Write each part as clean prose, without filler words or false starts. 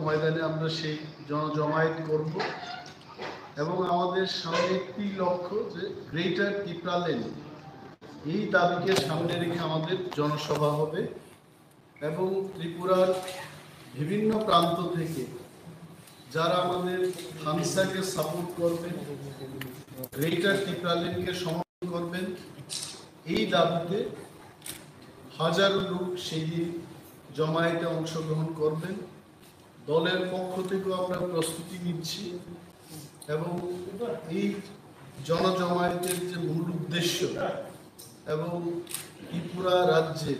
ময়দানে আমরা সেই জনজমায়েত করব এবং আমাদের সামনে একটি লক্ষ্য যে গ্রেটার ত্রিপুরা লেন, এই দাবিকে সামনে রেখে আমাদের জনসভা হবে এবং ত্রিপুরার বিভিন্ন প্রান্ত থেকে যারা আমাদের হামসাকে সাপোর্ট করবেন, গ্রেটার ত্রিপুরা লেনকে সমর্থন করবেন, এই দাবিতে হাজারো লোক সেই দিন জমায়েতে অংশগ্রহণ করবেন। দলের পক্ষ থেকেও আমরা প্রস্তুতি নিচ্ছি এবং এই জনজমায়েতের যে মূল উদ্দেশ্য এবং ত্রিপুরা রাজ্যে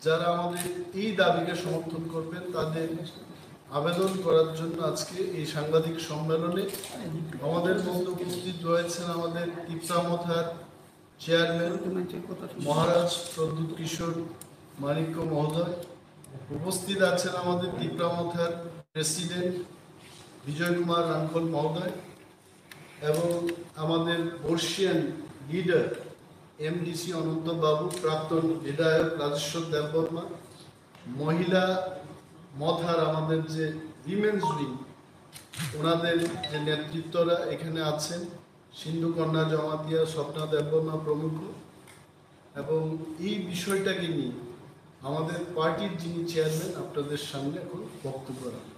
যারা আমাদের এই দাবিকে সমর্থন করবেন তাদের আবেদন করার জন্য আজকে এই সাংবাদিক সম্মেলনে আমাদের মধ্যে উপস্থিত রয়েছেন আমাদের ত্রিপুরা মথার চেয়ারম্যান মহারাজ প্রদ্যুৎ কিশোর মানিক্য মহোদয়, উপস্থিত আছেন আমাদের ত্রিপুরা মথার প্রেসিডেন্ট বিজয় কুমার রাঙ্খল মহোদয় এবং আমাদের বর্ষিয়ান লিডার এমডিসি অনন্ত বাবু, প্রাক্তন বিধায়ক রাজেশ্বর দেববর্মা, মহিলা মথার আমাদের যে উইমেন্স উইং ওনাদের যে নেতৃত্বরা এখানে আছেন, সিন্ধু কন্যা জমাতিয়া, স্বপ্না দেববর্মা প্রমুখ। এবং এই বিষয়টাকে নিয়ে আমাদের পার্টির যিনি চেয়ারম্যান আপনাদের সামনে এখন বক্তব্য রাখেন।